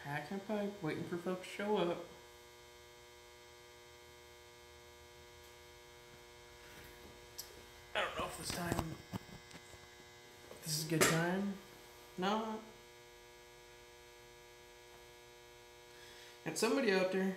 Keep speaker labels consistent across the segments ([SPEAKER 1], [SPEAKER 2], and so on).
[SPEAKER 1] packing a pipe, waiting for folks to show up. I don't know if this is a good time. No. And somebody out there.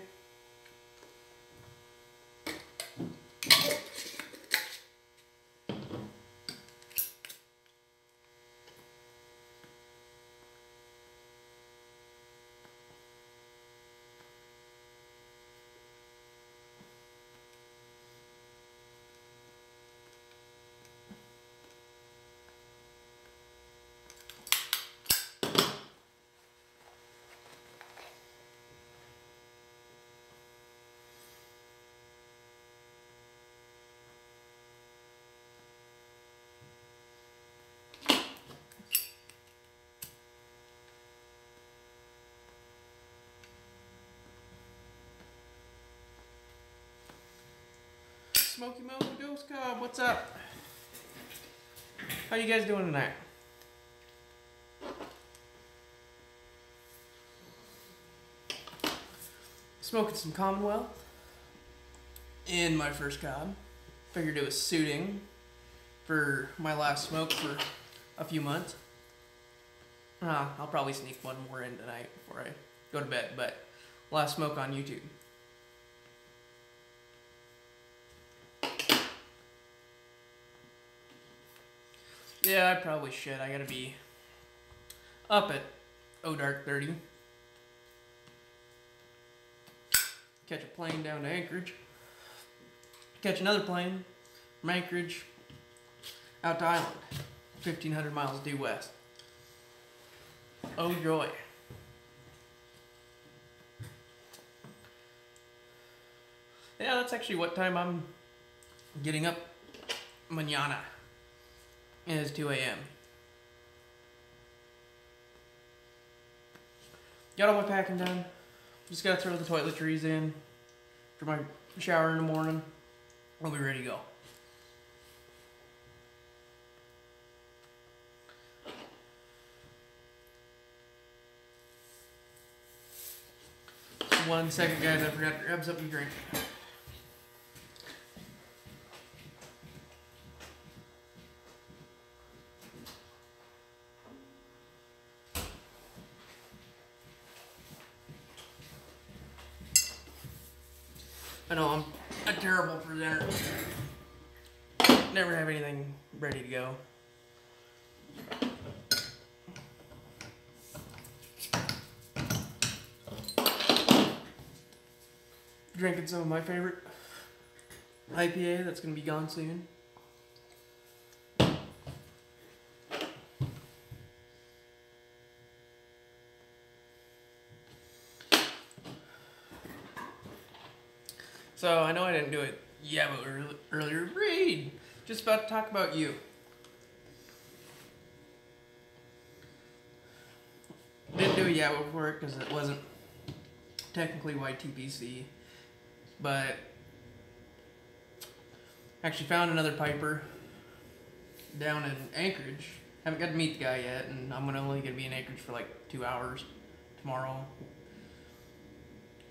[SPEAKER 1] Smoky Mo Ghost Cob, what's up? How you guys doing tonight? Smoking some Commonwealth in my first cob. Figured it was suiting for my last smoke for a few months. I'll probably sneak one more in tonight before I go to bed, but last smoke on YouTube. Yeah, I probably should. I gotta be up at dark 30. Catch a plane down to Anchorage. Catch another plane from Anchorage out to Island. 1,500 miles due west. Oh joy. Yeah, that's actually what time I'm getting up mañana. It is 2 a.m. Got all my packing done. Just gotta throw the toiletries in for my shower in the morning. I'll be ready to go. Just 1 second, guys. I forgot to grab something to drink. I know I'm a terrible presenter. Never have anything ready to go. Drinking some of my favorite IPA that's going to be gone soon. So, I know I didn't do it yet, but earlier, Reed, just about to talk about you. Didn't do it yet before it because it wasn't technically YTPC, but actually found another piper down in Anchorage. Haven't got to meet the guy yet, and I'm only going to be in Anchorage for like 2 hours tomorrow.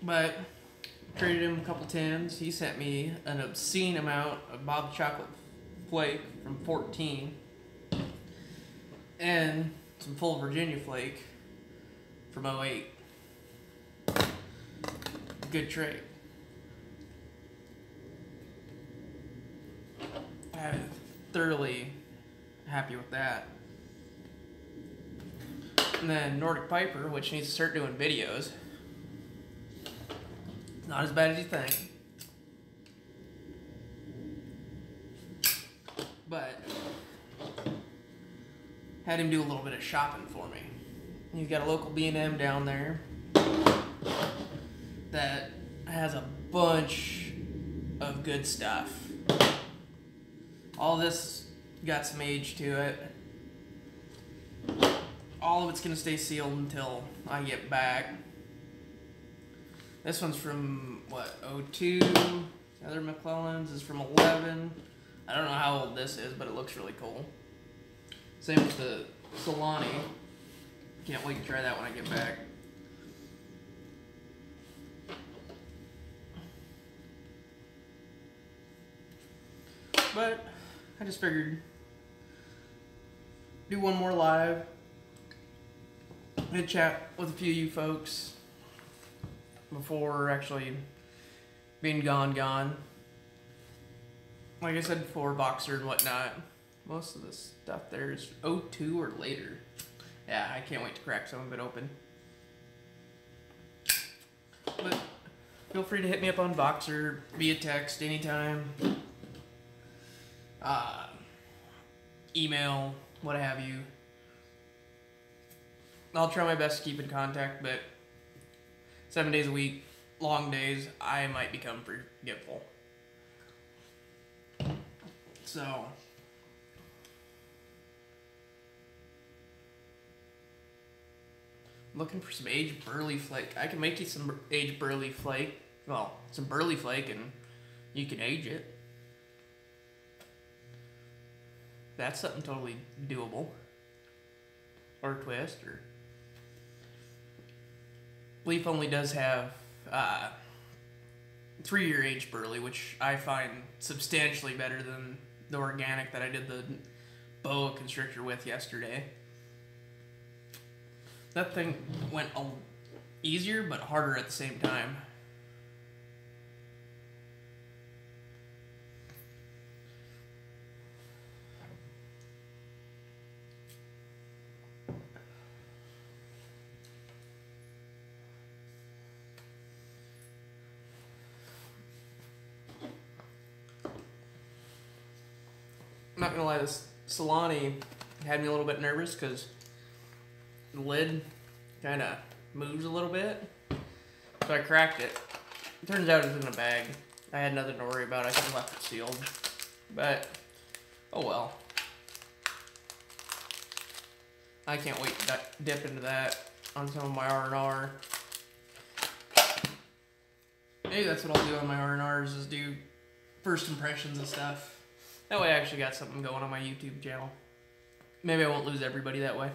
[SPEAKER 1] But traded him a couple tins. He sent me an obscene amount of Bob's Chocolate Flake from 14 and some full Virginia Flake from 08. Good trade. I'm thoroughly happy with that. And then Nordic Piper, which needs to start doing videos. Not as bad as you think. But had him do a little bit of shopping for me. He's got a local B&M down there that has a bunch of good stuff. All this got some age to it. All of it's going to stay sealed until I get back. This one's from, what, 02? The other McClellan's is from 11. I don't know how old this is, but it looks really cool. Same with the Solani. Can't wait to try that when I get back. But I just figured do one more live and chat with a few of you folks before actually being gone. Like I said before, Boxer and whatnot, most of the stuff there is '02 or later. Yeah, I can't wait to crack some of it open. But feel free to hit me up on Boxer via text anytime. Email, what have you. I'll try my best to keep in contact, but 7 days a week, long days, I might become forgetful. So, looking for some aged burley flake. I can make you some aged burley flake. Well, some burley flake, and you can age it. That's something totally doable. Or twist, or... Leaf only does have 3-year aged burley, which I find substantially better than the organic that I did the boa constrictor with yesterday. That thing went easier but harder at the same time. I'm not gonna lie, this Solani had me a little bit nervous because the lid kind of moves a little bit. So I cracked it. It turns out it's in a bag. I had nothing to worry about. I could have left it sealed. But, oh well. I can't wait to dip into that on some of my R&R. Maybe that's what I'll do on my R&Rs, is do first impressions and stuff. That way I actually got something going on my YouTube channel. Maybe I won't lose everybody that way.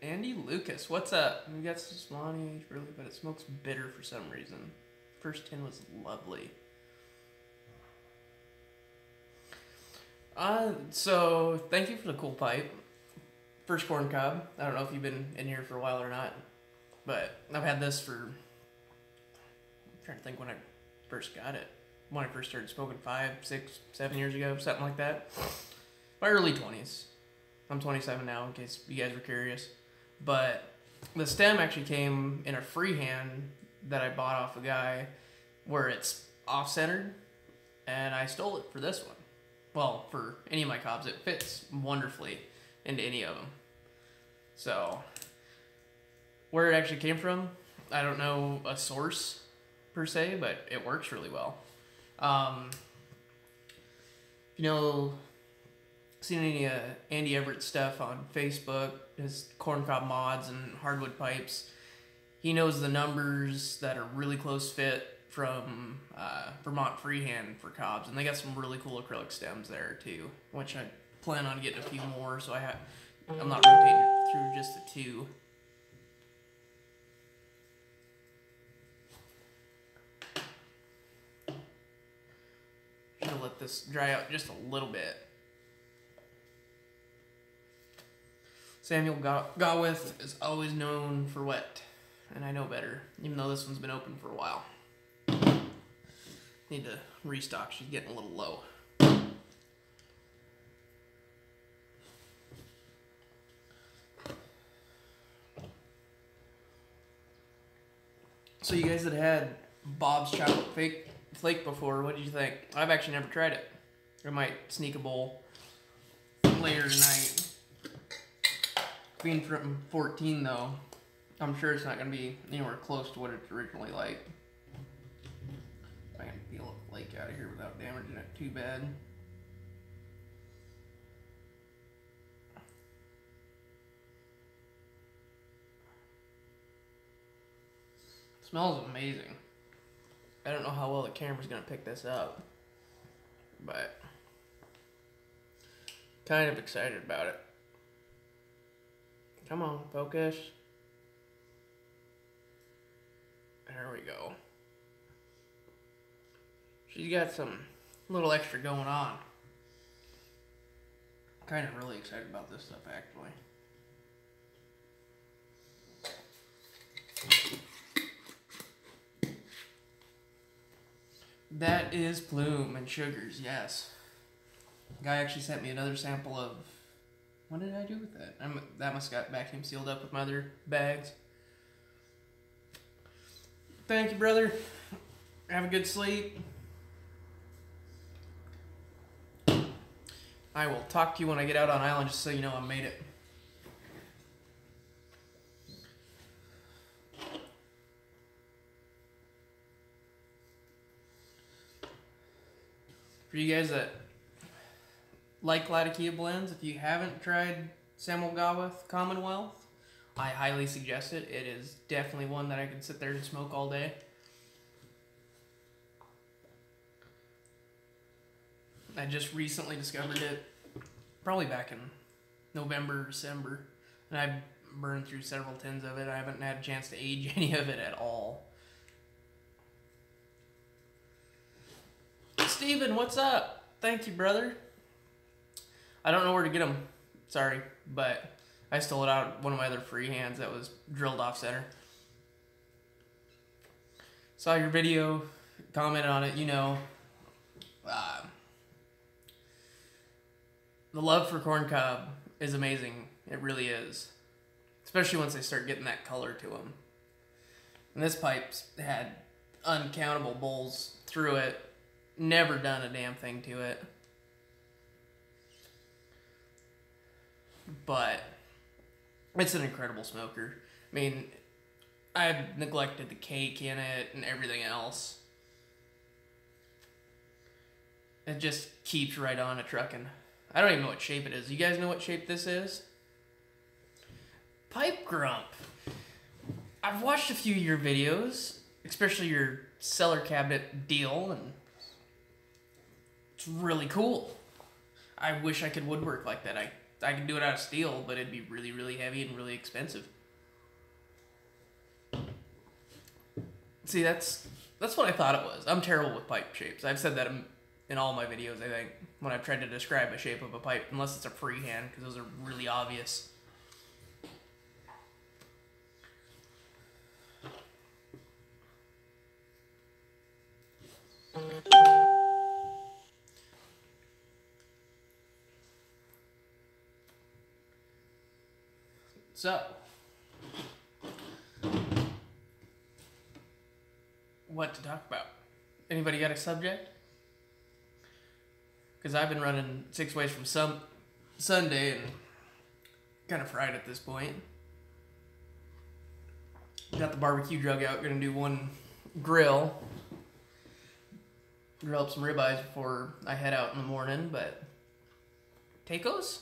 [SPEAKER 1] Andy Lucas, what's up? We got some Solani aged burley, but it smokes bitter for some reason. First tin was lovely. So thank you for the cool pipe. First corn cob. I don't know if you've been in here for a while or not, but I've had this for, I'm trying to think when I first got it. When I first started smoking 5, 6, 7 years ago, something like that. My early 20s. I'm 27 now, in case you guys were curious. But the stem actually came in a freehand that I bought off a guy where it's off-centered, and I stole it for this one. Well, for any of my cobs, it fits wonderfully into any of them. So, where it actually came from, I don't know a source per se, but it works really well. You know, seen any Andy Everett stuff on Facebook, his corncob mods and hardwood pipes. He knows the numbers that are really close fit from Vermont Freehand for cobs, and they got some really cool acrylic stems there too, which I plan on getting a few more, so I'm not rotating through just the 2. Should let this dry out just a little bit. Samuel Gawith is always known for wet, and I know better, even though this one's been open for a while. Need to restock, she's getting a little low. So you guys that had Bob's Chocolate Flake before, what did you think? I've actually never tried it. I might sneak a bowl later tonight. Being from 14 though, I'm sure it's not going to be anywhere close to what it's originally like. I can peel a flake out of here without damaging it too bad. Smells amazing. I don't know how well the camera's gonna pick this up, but kind of excited about it. Come on, focus. There we go. She's got some little extra going on. Kind of really excited about this stuff, actually. That is Plume and sugars, yes. Guy actually sent me another sample of... What did I do with that? That must have got vacuum sealed up with my other bags. Thank you, brother. Have a good sleep. I will talk to you when I get out on island, just so you know I made it. For you guys that like Latakia blends, if you haven't tried Samolgawith Commonwealth, I highly suggest it. It is definitely one that I could sit there and smoke all day. I just recently discovered it, probably back in November, December, and I've burned through several tins of it. I haven't had a chance to age any of it at all. Steven, what's up? Thank you, brother. I don't know where to get them, sorry, but I stole it out of one of my other free hands that was drilled off center. Saw your video, commented on it, you know. The love for corn cob is amazing. It really is. Especially once they start getting that color to them. And this pipe's had uncountable bowls through it. Never done a damn thing to it. But it's an incredible smoker. I mean, I've neglected the cake in it and everything else. It just keeps right on a truckin'. I don't even know what shape it is. You guys know what shape this is? Pipe grump. I've watched a few of your videos, especially your cellar cabinet deal, and it's really cool. I wish I could woodwork like that. I could do it out of steel, but it'd be really, really heavy and really expensive. See, that's what I thought it was. I'm terrible with pipe shapes. I've said that in all my videos, I think, when I've tried to describe the shape of a pipe, unless it's a freehand, because those are really obvious. So, what to talk about? Anybody got a subject? Because I've been running 6 ways from Sunday and kind of fried at this point. Got the barbecue drug out. Gonna do one grill up some ribeyes before I head out in the morning. But tacos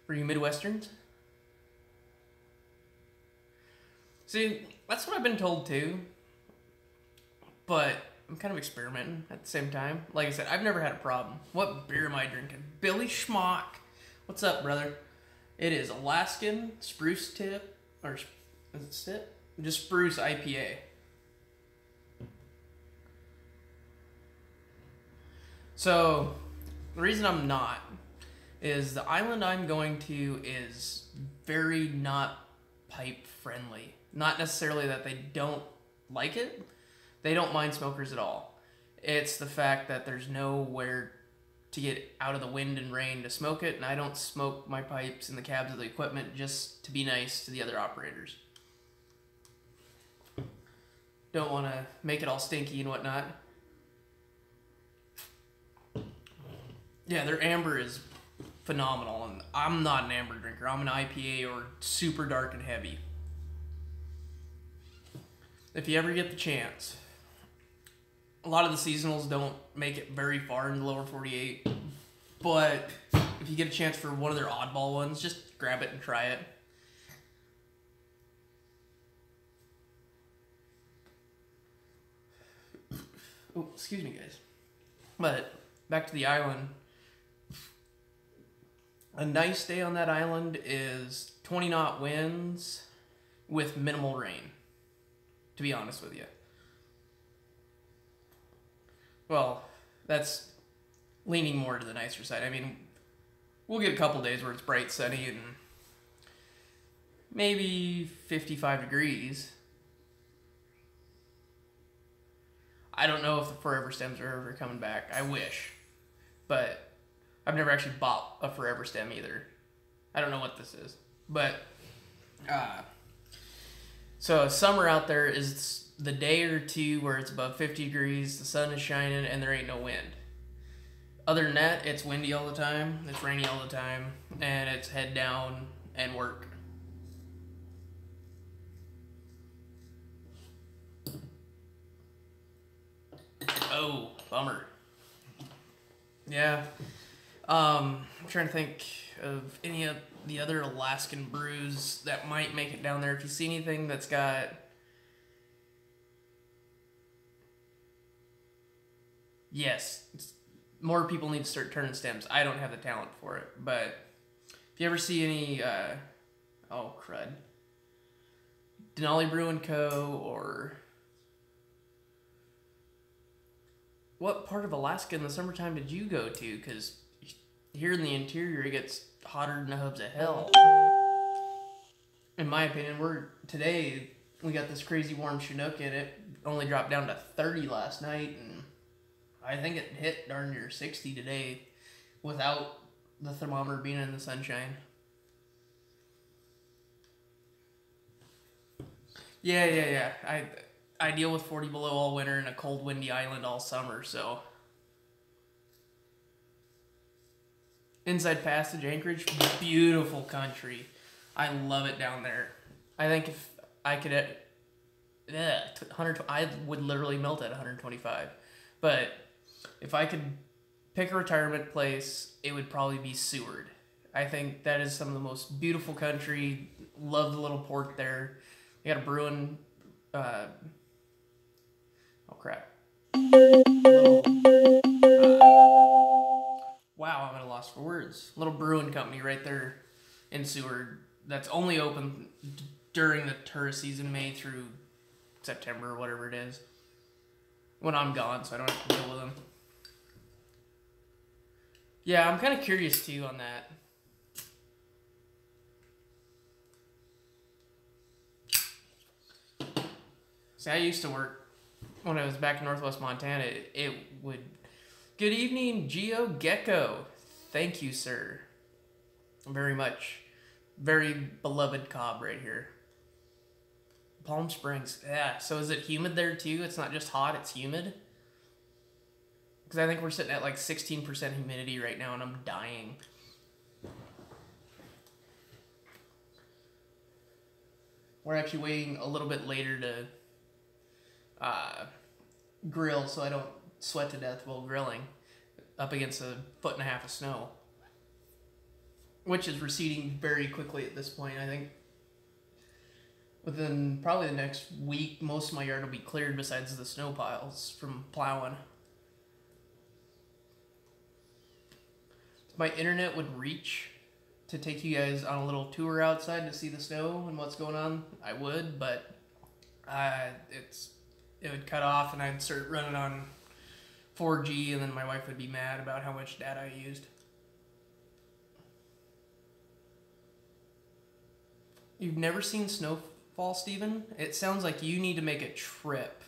[SPEAKER 1] for you Midwesterns. See, that's what I've been told too. But I'm kind of experimenting at the same time. Like I said, I've never had a problem. What beer am I drinking? Billy Schmock. What's up, brother? It is Alaskan Spruce Tip, or is it Tip? Just Spruce IPA. So, the reason I'm not is the island I'm going to is very not pipe friendly. Not necessarily that they don't like it. They don't mind smokers at all. It's the fact that there's nowhere to get out of the wind and rain to smoke it, and I don't smoke my pipes in the cabs of the equipment just to be nice to the other operators. Don't want to make it all stinky and whatnot. Yeah, their amber is phenomenal, and I'm not an amber drinker. I'm an IPA or super dark and heavy. If you ever get the chance, a lot of the seasonals don't make it very far in the lower 48, but if you get a chance for one of their oddball ones, just grab it and try it. Oh, excuse me, guys. But back to the island. A nice day on that island is 20 knot winds with minimal rain, to be honest with you. Well, that's leaning more to the nicer side. I mean, we'll get a couple days where it's bright, sunny, and maybe 55 degrees. I don't know if the forever stems are ever coming back. I wish. But I've never actually bought a forever stem either. I don't know what this is. But, so summer out there is the day or two where it's above 50 degrees, the sun is shining, and there ain't no wind. Other than that, it's windy all the time, it's rainy all the time, and it's head down and work. Oh, bummer. Yeah. I'm trying to think of any of the other Alaskan brews that might make it down there. If you see anything that's got... Yes, more people need to start turning stems. I don't have the talent for it, but if you ever see any, oh crud, Denali Brew & Co. or what part of Alaska in the summertime did you go to? Because here in the interior it gets hotter than the hubs of hell. In my opinion, today we got this crazy warm Chinook in it. Only dropped down to 30 last night, and I think it hit darn near 60 today without the thermometer being in the sunshine. Yeah. I deal with 40 below all winter and a cold, windy island all summer, so. Inside Passage, Anchorage, beautiful country. I love it down there. I think if I could, I would literally melt at 125. But if I could pick a retirement place, it would probably be Seward. I think that is some of the most beautiful country. Love the little port there. They got a brewing, oh crap. Wow, I'm at a loss for words. Little brewing company right there in Seward that's only open during the tourist season, May through September or whatever it is. When I'm gone, so I don't have to deal with them. Yeah, I'm kind of curious too on that. See, I used to work when I was back in Northwest Montana. It would... Good evening, Geo Gecko. Thank you, sir. Very much. Very beloved cob right here. Palm Springs. Yeah, so is it humid there too? It's not just hot, it's humid? Because I think we're sitting at like 16% humidity right now and I'm dying. We're actually waiting a little bit later to grill so I don't sweat to death while grilling up against 1.5 foot of snow, which is receding very quickly at this point. I think within probably the next week most of my yard will be cleared besides the snow piles from plowing. If my internet would reach to take you guys on a little tour outside to see the snow and what's going on, I would, but it would cut off and I'd start running on 4G and then my wife would be mad about how much data I used. You've never seen snowfall, Steven? It sounds like you need to make a trip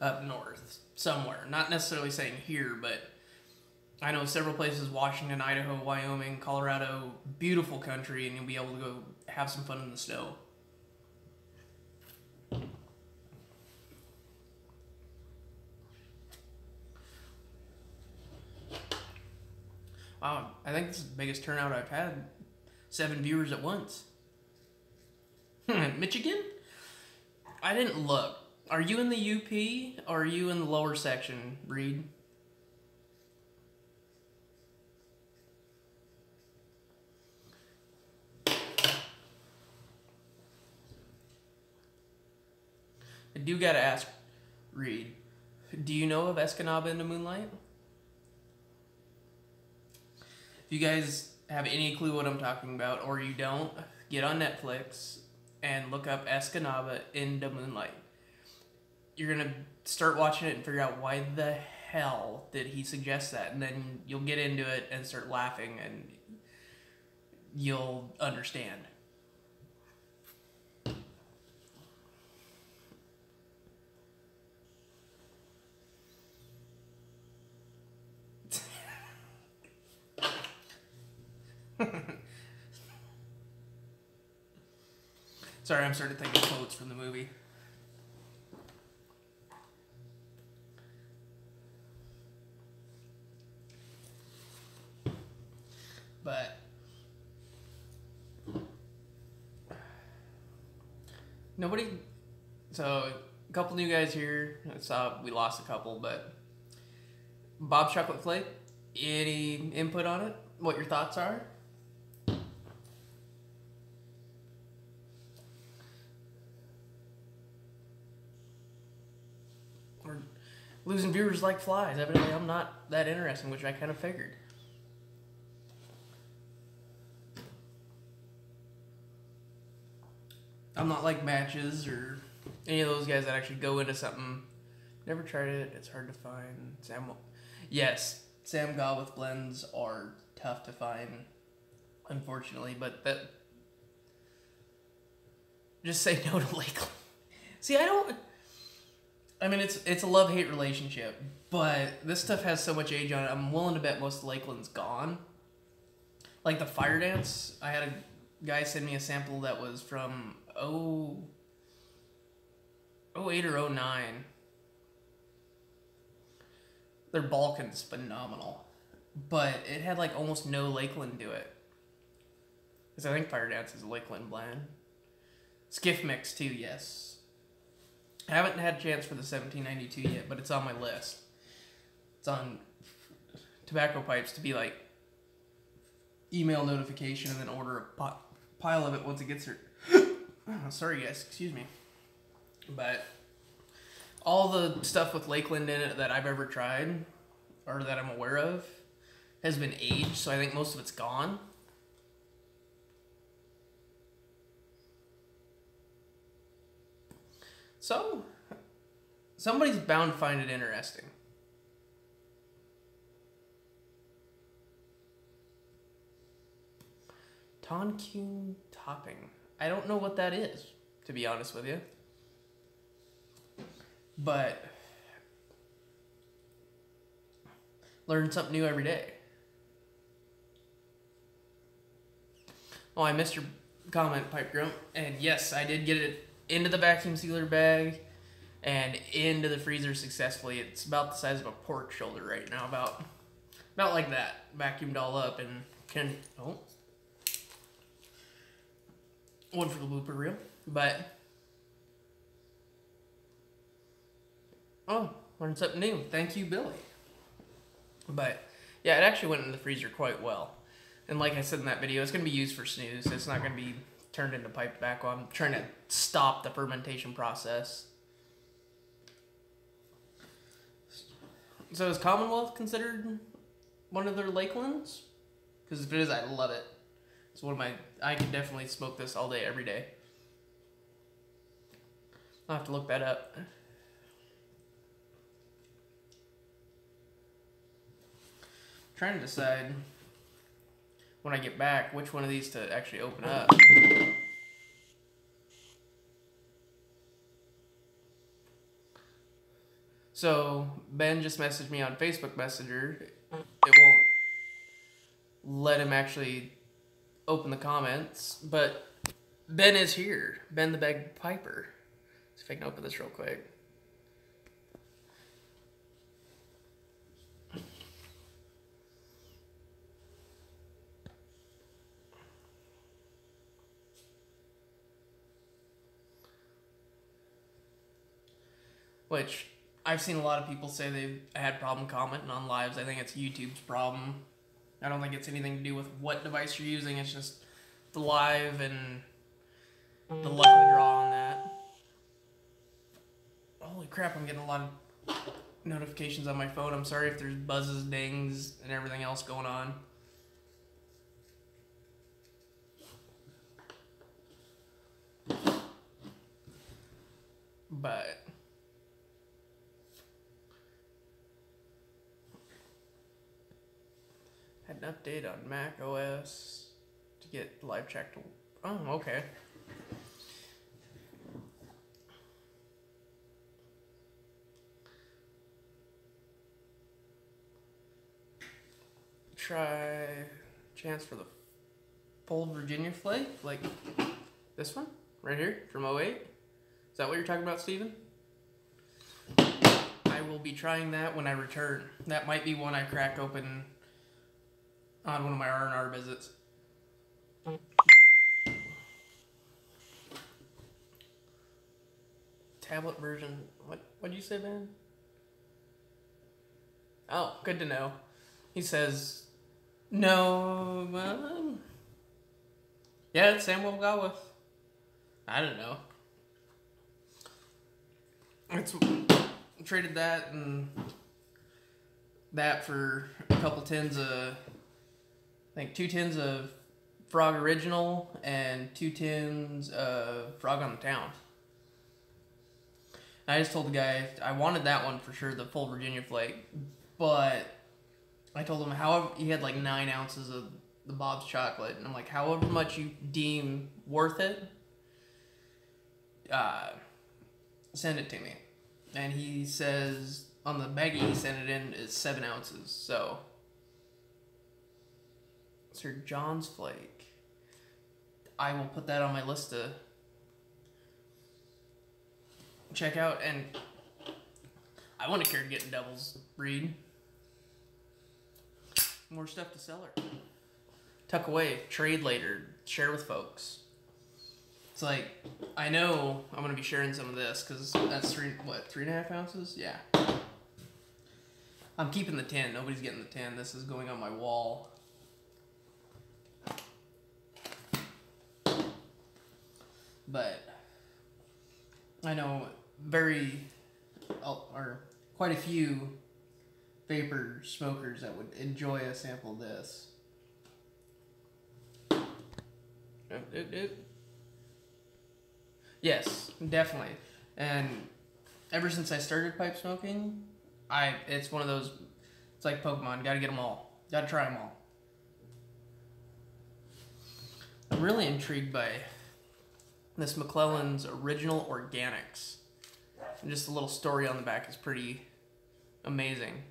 [SPEAKER 1] up north somewhere. Not necessarily saying here, but I know several places, Washington, Idaho, Wyoming, Colorado, beautiful country, and you'll be able to go have some fun in the snow. Wow, I think this is the biggest turnout I've had. 7 viewers at once. Michigan? I didn't look. Are you in the UP or are you in the lower section, Reed? I do gotta ask, Reed, Do you know of Escanaba into Moonlight? If you guys have any clue what I'm talking about, or you don't, get on Netflix and look up Escanaba into Moonlight. You're going to start watching it and figure out why the hell did he suggest that, and then you'll get into it and start laughing and you'll understand. Sorry, I'm starting to think of quotes from the movie. But nobody. So a couple new guys here. We lost a couple, but Bob Chocolate Flake. Any input on it? What your thoughts are? We're losing viewers like flies. Evidently, I'm not that interesting, which I kind of figured. I'm not like Matches or any of those guys that actually go into something. Never tried it. It's hard to find. Yes, Sam Gawith blends are tough to find, unfortunately. But that, just say no to Lakeland. See, I mean, it's a love-hate relationship, but this stuff has so much age on it. I'm willing to bet most of Lakeland's gone. Like the Fire Dance, I had a guy send me a sample that was from 08 or 09. Their Balkan's phenomenal, but it had like almost no Lakeland to it. Because I think Fire Dance is a Lakeland blend. Skiff Mix too, yes. I haven't had a chance for the 1792 yet, but it's on my list. It's on Tobacco Pipes to be like email notification and then order a pile of it once it gets here. Sorry guys, excuse me. But all the stuff with Lakeland in it that I've ever tried, or that I'm aware of, has been aged, so I think most of it's gone. So, somebody's bound to find it interesting. Tonkune topping. I don't know what that is, to be honest with you. But learn something new every day. Oh, I missed your comment, Pipe Grump. And yes, I did get it into the vacuum sealer bag and into the freezer successfully. It's about the size of a pork shoulder right now, about like that. Vacuumed all up and one for the blooper reel. But learned something new. Thank you, Billy. But yeah, it actually went in the freezer quite well. And like I said in that video, it's going to be used for snooze. It's not going to be turned into piped tobacco. I'm trying to stop the fermentation process. So is Commonwealth considered one of their Lakelands? Because if it is, I love it. It's one of my... I can definitely smoke this all day, every day. I'll have to look that up. Trying to decide when I get back which one of these to actually open up. So Ben just messaged me on Facebook Messenger. It won't let him actually open the comments, but Ben is here. Ben the Bag Piper. See if I can open this real quick. Which I've seen a lot of people say they've had problem commenting on lives. I think it's YouTube's problem. I don't think it's anything to do with what device you're using. It's just the live and the luck of the draw on that. Holy crap, I'm getting a lot of notifications on my phone. I'm sorry if there's buzzes, dings, and everything else going on. But had an update on Mac OS to get live chat to. Oh, okay. Try chance for the full Virginia flake, like this one right here from 08. Is that what you're talking about, Steven? I will be trying that when I return. That might be one I crack open on one of my R&R visits. Tablet version. What'd you say, man? Oh, good to know. He says, no, yeah, it's Samuel Galwith. I don't know. It's traded that and that for a couple tins of, I think 2 tins of Frog Original and 2 tins of Frog on the Town. And I just told the guy I wanted that one for sure, the full Virginia flake, but I told him however he had like 9 ounces of the Bob's chocolate, and I'm like, however much you deem worth it, send it to me. And he says on the baggie he sent it in is 7 ounces. So Sir John's flake. I will put that on my list to check out, and I want to care to get in Devil's Breed. More stuff to sell her. Tuck away, trade later, share with folks. It's like, I know I'm going to be sharing some of this because that's 3.5 ounces? Yeah. I'm keeping the tin. Nobody's getting the tin. This is going on my wall. But I know quite a few vapor smokers that would enjoy a sample of this. Yes, definitely. And ever since I started pipe smoking, it's one of those, it's like Pokemon, gotta get them all. Gotta try them all. I'm really intrigued by this McClellan's Original Organics. And just a little story on the back is pretty amazing.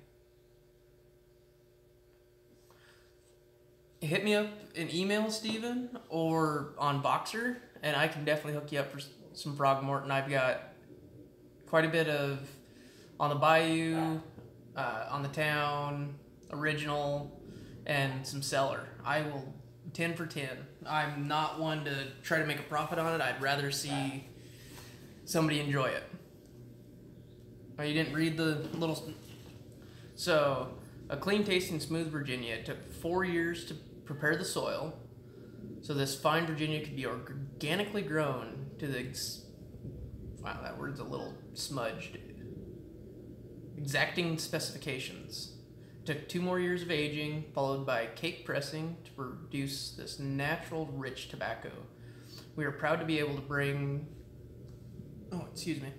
[SPEAKER 1] Hit me up in email, Steven, or on Boxer, and I can definitely hook you up for some Frog Morton. I've got quite a bit of On the Bayou, On the Town, Original, and some Cellar. I will 10 for 10. I'm not one to try to make a profit on it. I'd rather see somebody enjoy it. Oh, you didn't read the little... So, a clean tasting smooth Virginia. It took 4 years to prepare the soil, so this fine Virginia could be organically grown to the... Wow, that word's a little smudged. Exacting specifications. Took 2 more years of aging, followed by cake pressing to produce this natural, rich tobacco. We are proud to be able to bring... Oh, excuse me.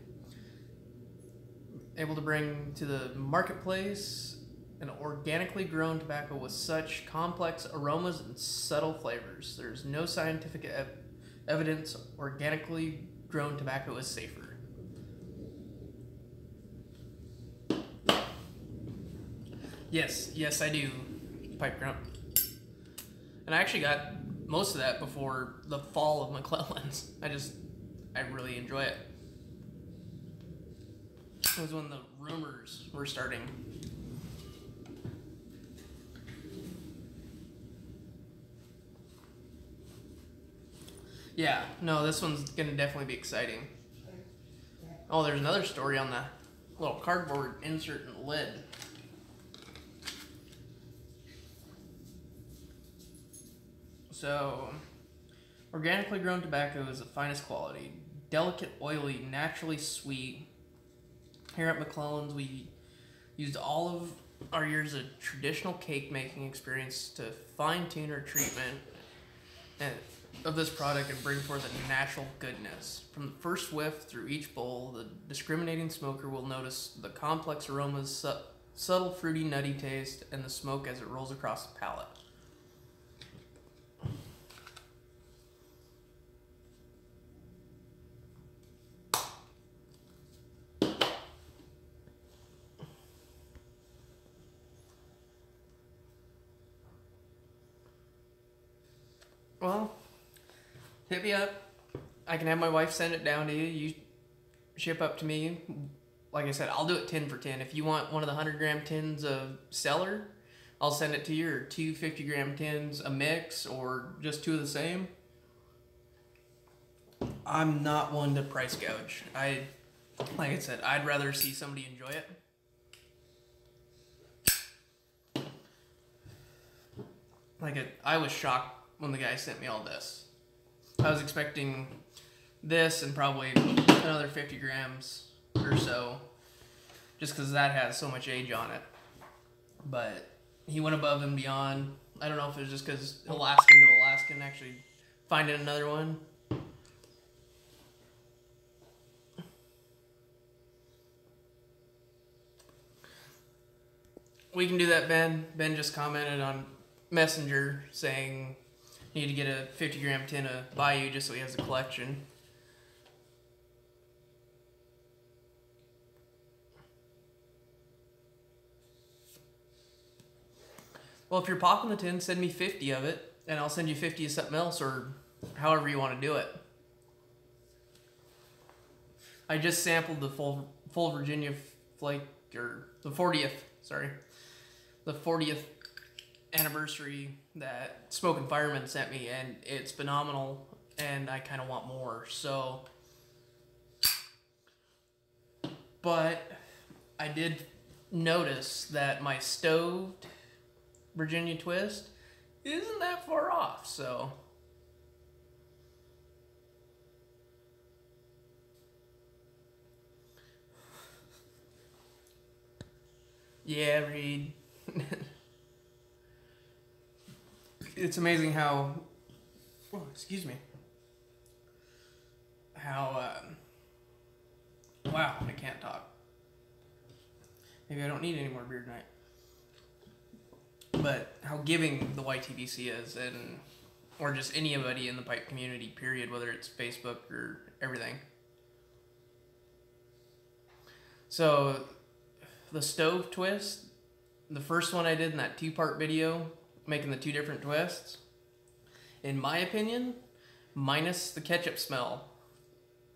[SPEAKER 1] Able to bring to the marketplace an organically grown tobacco with such complex aromas and subtle flavors. There's no scientific evidence organically grown tobacco is safer. Yes, I do, Pipe Grump. And I actually got most of that before the fall of McClellan's. I really enjoy it. It was when the rumors were starting. Yeah, no, this one's gonna definitely be exciting. Oh, there's another story on the little cardboard insert in the lid. So, organically grown tobacco is the finest quality. Delicate, oily, naturally sweet. Here at McClellan's, we Used all of our years of traditional cake making experience to fine tune our treatment of this product and bring forth a natural goodness. From the first whiff through each bowl, the discriminating smoker will notice the complex aromas, subtle fruity nutty taste, and the smoke as it rolls across the palate. Well, hit me up. I can have my wife send it down to you. You ship up to me. Like I said, I'll do it 10 for 10. If you want one of the 100-gram tins of Cellar, I'll send it to you, or two 50-gram tins, a mix, or just two of the same. I'm not one to price gouge. Like I said, I'd rather see somebody enjoy it. I was shocked when the guy sent me all this. I was expecting this and probably another 50 grams or so, just because that has so much age on it. But he went above and beyond. I don't know if it was just because Alaskan to Alaskan actually finding another one. We can do that, Ben. Ben just commented on Messenger saying need to get a 50-gram tin of Bayou just so he has a collection. Well, if you're popping the tin, send me 50 of it, and I'll send you 50 of something else, or however you want to do it. I just sampled the full Virginia flake, or the 40th, sorry. The 40th anniversary that Smoking Fireman sent me, and it's phenomenal, and I kind of want more, so. But I did notice that my stoved Virginia twist isn't that far off, so. Yeah, Reed. It's amazing how, oh, excuse me, how, wow, I can't talk. Maybe I don't need any more beer tonight. But how giving the YTVC is, and or just anybody in the pipe community, period, whether it's Facebook or everything. So, the stove twist, the first one I did in that 2-part video, making the 2 different twists, in my opinion, minus the ketchup smell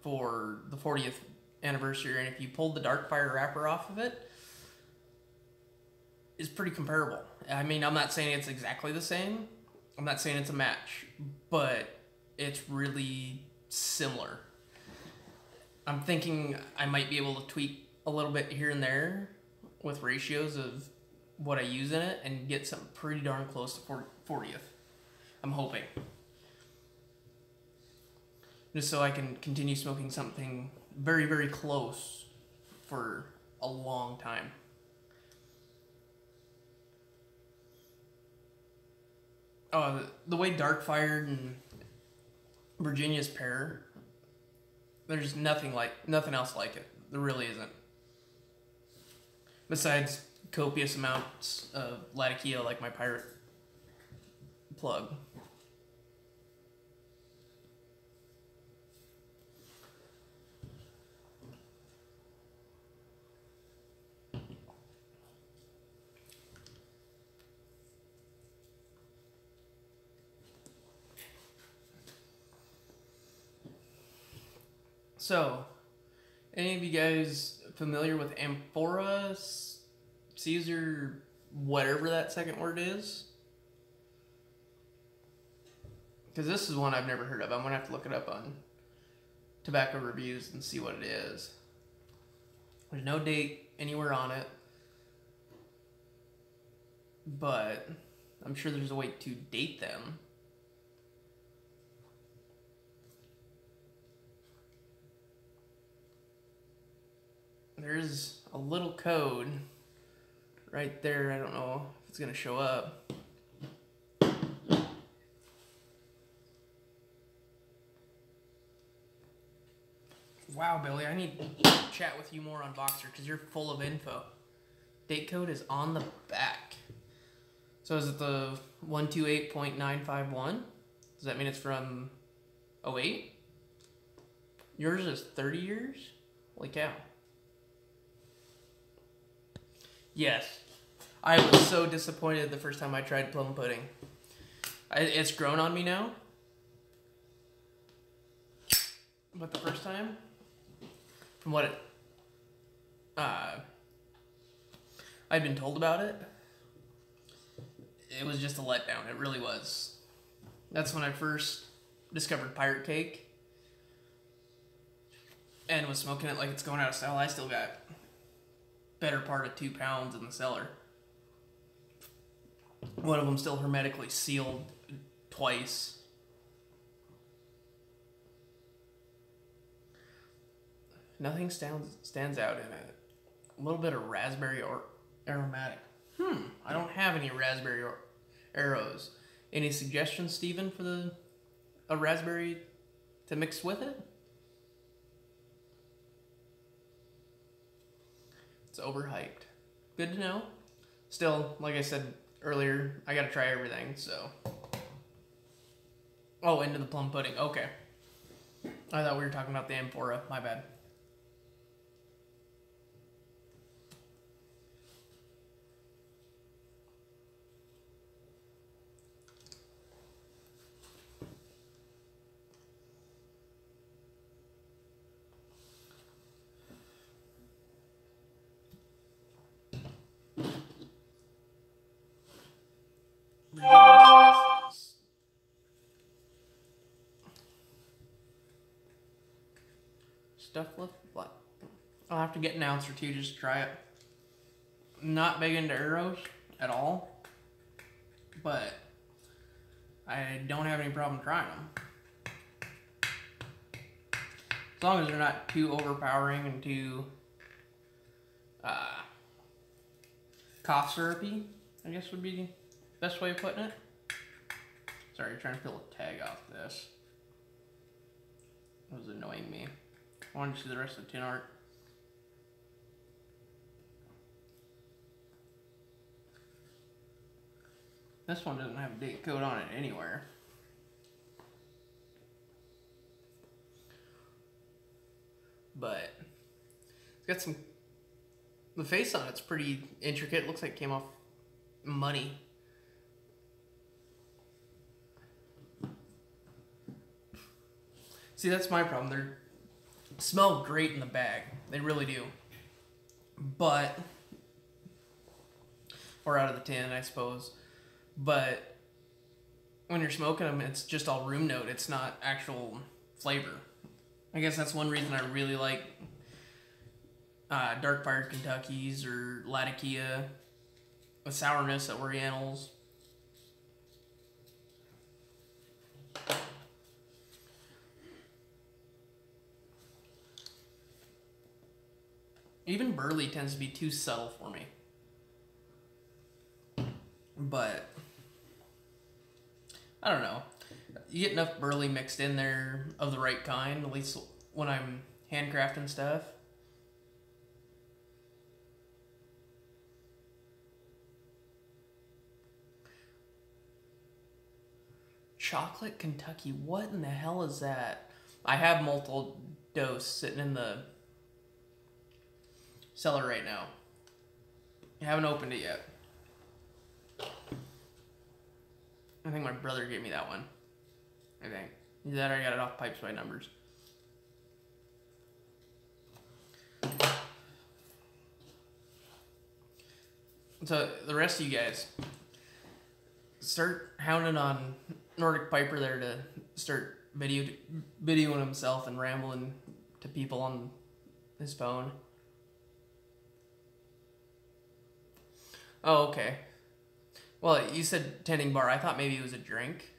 [SPEAKER 1] for the 40th anniversary, and if you pulled the dark fire wrapper off of it, is pretty comparable. I mean, I'm not saying it's exactly the same. I'm not saying it's a match, but it's really similar. I'm thinking I might be able to tweak a little bit here and there with ratios of what I use in it and get something pretty darn close to 40th. I'm hoping. Just so I can continue smoking something very, very close for a long time. The way Dark Fired and Virginia's pair, there's nothing else like it. There really isn't. Besides copious amounts of Latakia, like my Pirate plug. So, any of you guys familiar with Amphora, Caesar, whatever that second word is? Because this is one I've never heard of. I'm going to have to look it up on tobacco reviews and see what it is. There's no date anywhere on it, but I'm sure there's a way to date them. There's a little code right there. I don't know if it's gonna show up. Wow, Billy, I need to chat with you more on Voxer because you're full of info. Date code is on the back. So is it the 128.951? Does that mean it's from 08? Yours is 30 years? Holy cow. Yes. I was so disappointed the first time I tried plum pudding. It's grown on me now. But the first time, from what I'd been told about it, it was just a letdown. It really was. That's when I first discovered pirate cake and was smoking it like it's going out of style. I still got better part of 2 pounds in the cellar. One of them still hermetically sealed twice. Nothing stands out in it. A little bit of raspberry or aromatic. I don't have any raspberry arrows. Any suggestions, Steven, for a raspberry to mix with it? It's overhyped. Good to know. Still, like I said earlier, I gotta try everything, so. Oh, into the plum pudding. Okay. I thought we were talking about the amphora. My bad. Stuff left black. I'll have to get an ounce or two just to try it. Not big into arrows at all, but I don't have any problem trying them. As long as they're not too overpowering and too cough syrupy, I guess would be the best way of putting it. Sorry, trying to peel a tag off this. That was annoying me. I wanted to see the rest of the tin art. This one doesn't have a date code on it anywhere. But it's got some. The face on it's pretty intricate. It looks like it came off money. See, that's my problem. They smell great in the bag. They really do. But, or out of the tin, I suppose. But when you're smoking them, it's just all room note. It's not actual flavor. I guess that's one reason I really like dark fired Kentuckys or Latakia with sourness at Orientals. Even Burley tends to be too subtle for me. But I don't know. You get enough Burley mixed in there of the right kind, at least when I'm handcrafting stuff. Chocolate Kentucky, what in the hell is that? I have multiple dose sitting in the cellar right now. I haven't opened it yet. I think my brother gave me that one. I think. Either that or I got it off Pipes by Numbers. So the rest of you guys, start hounding on Nordic Piper there to start videoing himself and rambling to people on his phone. Oh, okay. Well, you said tending bar. I thought maybe it was a drink.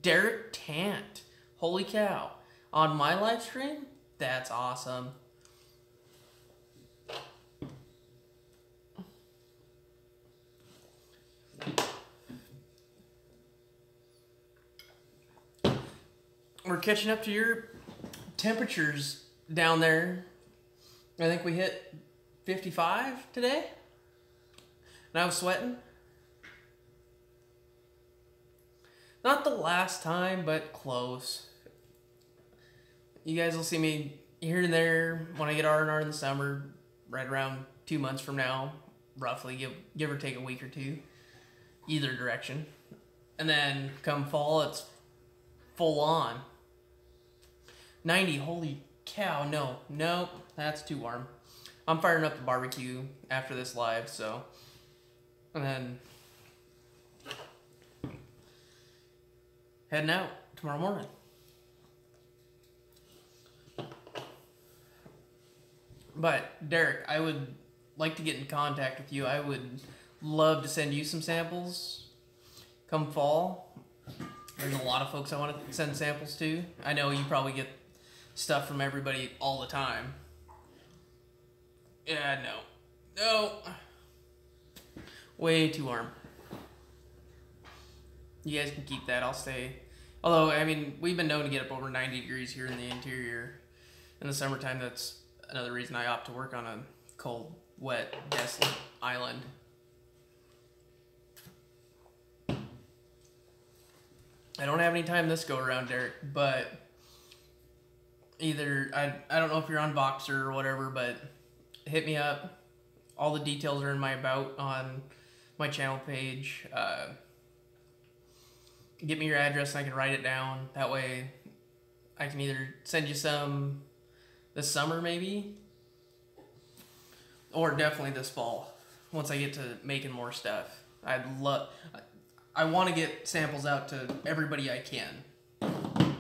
[SPEAKER 1] Derek Tant. Holy cow. On my live stream? That's awesome. we're catching up to your temperatures down there. I think we hit 55 today. And I was sweating. Not the last time, but close. You guys will see me here and there when I get R&R in the summer, right around 2 months from now, roughly, give or take a week or two, either direction. And then come fall, it's full on. 90, holy cow, no, that's too warm. I'm firing up the barbecue after this live, so, and then heading out tomorrow morning. But, Derek, I would like to get in contact with you. I would love to send you some samples come fall. There's a lot of folks I want to send samples to. I know you probably get stuff from everybody all the time. Yeah, no. Way too warm. You guys can keep that. I'll stay. Although, I mean, we've been known to get up over 90 degrees here in the interior. In the summertime, that's another reason I opt to work on a cold, wet, desolate island. I don't have any time this go around, Derek, but either, I don't know if you're on Voxer or whatever, but hit me up. All the details are in my about on my channel page. Get me your address and I can write it down. That way I can either send you some this summer maybe, or definitely this fall once I get to making more stuff. I want to get samples out to everybody I can.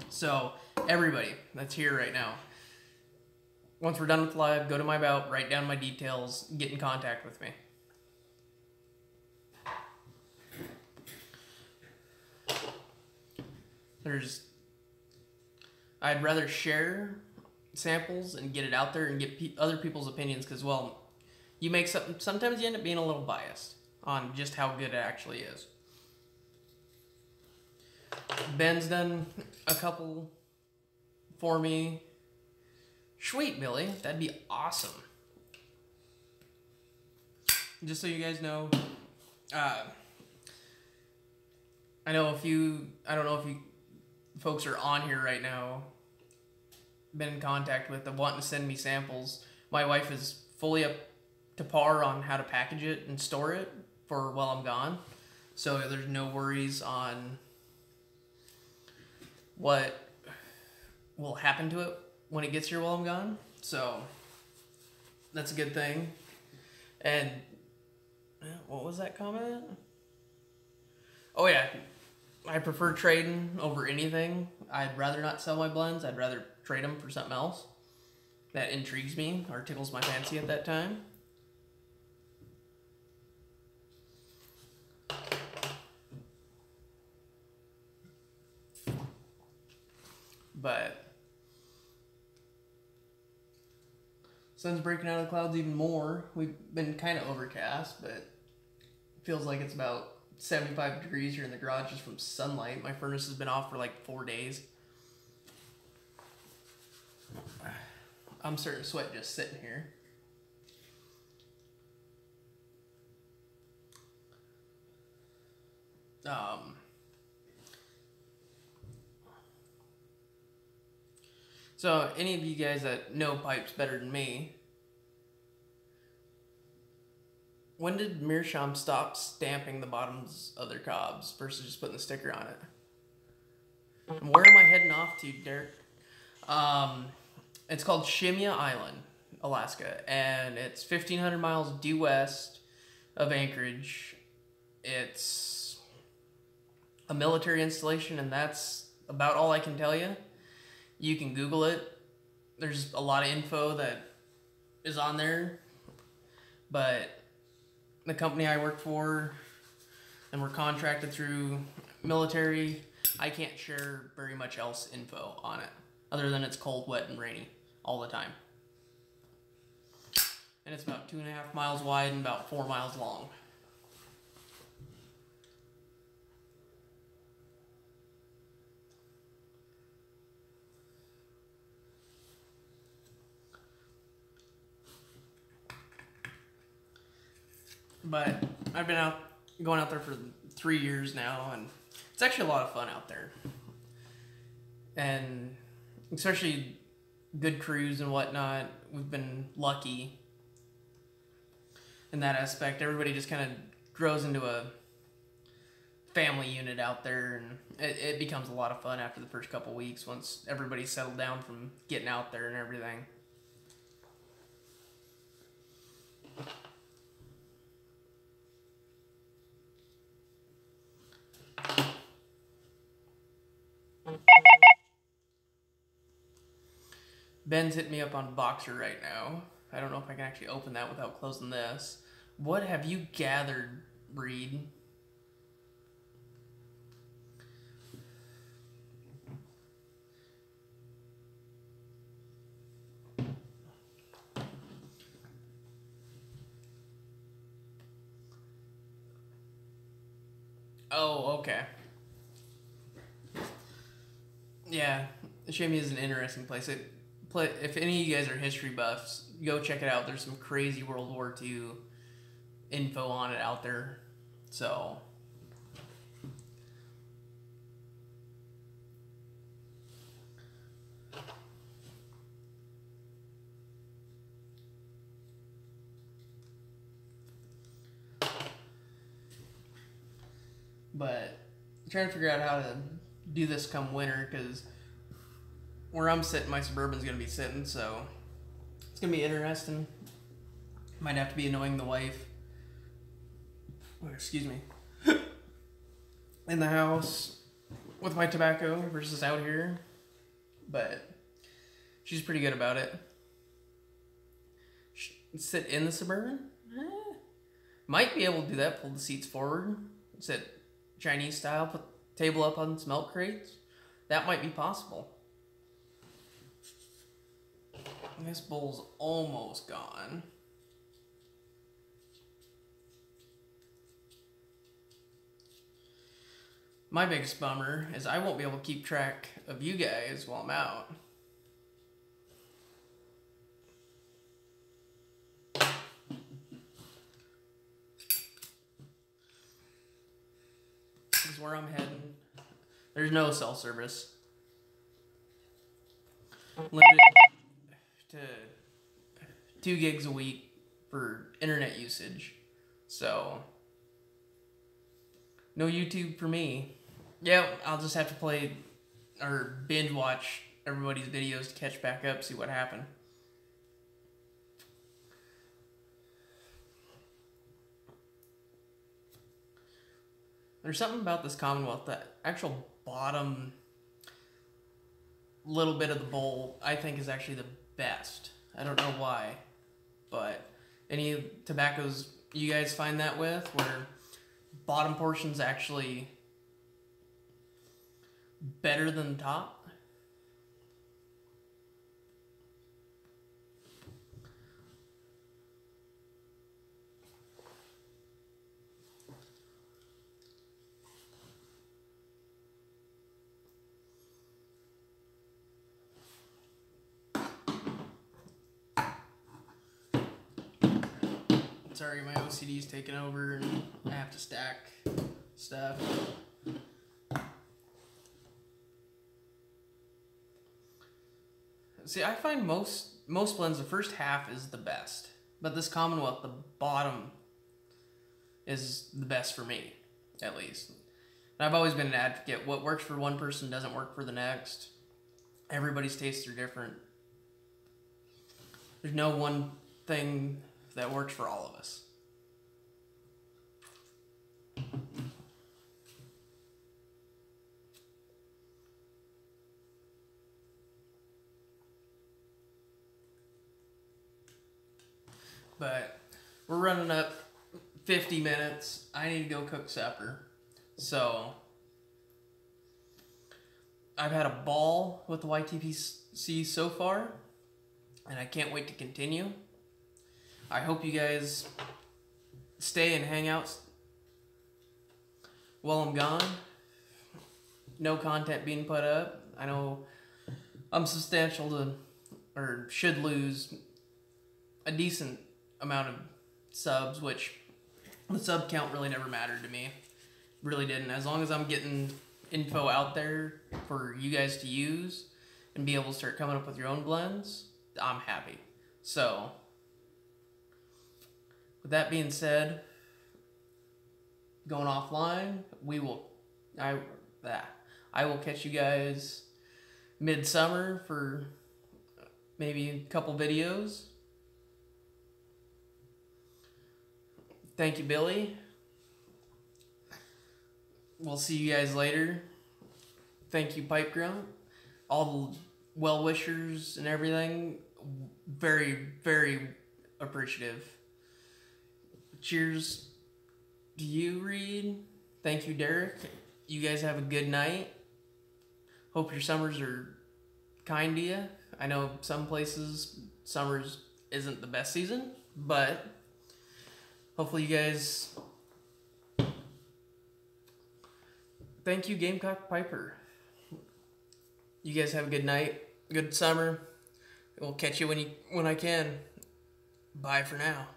[SPEAKER 1] So everybody that's here right now, once we're done with live, go to my about, write down my details, get in contact with me. I'd rather share samples and get it out there and get other people's opinions, because, well, you make something, sometimes you end up being a little biased on just how good it actually is. Ben's done a couple for me. Sweet, Billy. That'd be awesome. Just so you guys know, I don't know if you folks are on here right now, been in contact with them wanting to send me samples. My wife is fully up to par on how to package it and store it for while I'm gone. So there's no worries on what will happen to it when it gets here while I'm gone. So that's a good thing. And what was that comment? Oh yeah, I prefer trading over anything. I'd rather not sell my blends. I'd rather trade them for something else that intrigues me or tickles my fancy at that time. But sun's breaking out of the clouds even more. We've been kind of overcast, but it feels like it's about 75 degrees here in the garage just from sunlight. My furnace has been off for like 4 days. I'm starting to sweat just sitting here. So any of you guys that know pipes better than me, when did Meerschaum stop stamping the bottoms of their cobs versus just putting the sticker on it? And where am I heading off to, Derek? It's called Shimia Island, Alaska, and it's 1,500 miles due west of Anchorage. It's a military installation, and that's about all I can tell you. You can Google it. There's a lot of info that is on there, but the company I work for, and we're contracted through military, I can't share very much else info on it, other than it's cold, wet, and rainy all the time. And it's about 2.5 miles wide and about 4 miles long. But I've been going out there for 3 years now, and it's actually a lot of fun out there. And especially good crews and whatnot, we've been lucky in that aspect. Everybody just kind of grows into a family unit out there, and it becomes a lot of fun after the first couple weeks once everybody's settled down from getting out there and everything. Ben's hit me up on Boxer right now. I don't know if I can actually open that without closing this. What have you gathered, Reed? Oh, okay. Yeah, Shamey is an interesting place. If any of you guys are history buffs, go check it out. There's some crazy World War II info on it out there. So, but I'm trying to figure out how to do this come winter, because where I'm sitting, my Suburban's going to be sitting, so it's going to be interesting. Might have to be annoying the wife. Oh, excuse me. In the house with my tobacco versus out here. But she's pretty good about it. Sit in the Suburban? Might be able to do that. Pull the seats forward. Sit Chinese style. Put the table up on some milk crates. That might be possible. This bowl's almost gone. My biggest bummer is I won't be able to keep track of you guys while I'm out. This is where I'm heading. There's no cell service. Limited to 2 gigs a week for internet usage. So, no YouTube for me. Yep, I'll just have to play or binge watch everybody's videos to catch back up, see what happened. There's something about this Commonwealth, that actual bottom little bit of the bowl, I think is actually the best. I don't know why, but any tobaccos you guys find that with, where bottom portion's actually better than the top? Sorry, my OCD's taking over and I have to stack stuff. See, I find most blends, the first half is the best. But this Commonwealth, the bottom is the best for me, at least. And I've always been an advocate. What works for one person doesn't work for the next. Everybody's tastes are different. There's no one thing that works for all of us. But we're running up 50 minutes. I need to go cook supper. So I've had a ball with the YTPC so far, and I can't wait to continue. I hope you guys stay and hang out while I'm gone. No content being put up. I know I'm substantial to, or should lose a decent amount of subs, which The sub count really never mattered to me. Really didn't. As long as I'm getting info out there for you guys to use and be able to start coming up with your own blends, I'm happy. So, with that being said, going offline, I will catch you guys midsummer for maybe a couple videos. Thank you, Billy. We'll see you guys later. Thank you, Pipe Grunt. All the well-wishers and everything. Very, very appreciative. Cheers to you, Reed. Thank you, Derek. You guys have a good night. Hope your summers are kind to you. I know some places summers isn't the best season, but hopefully you guys... Thank you, Gamecock Piper. You guys have a good night, good summer. We'll catch you when I can. Bye for now.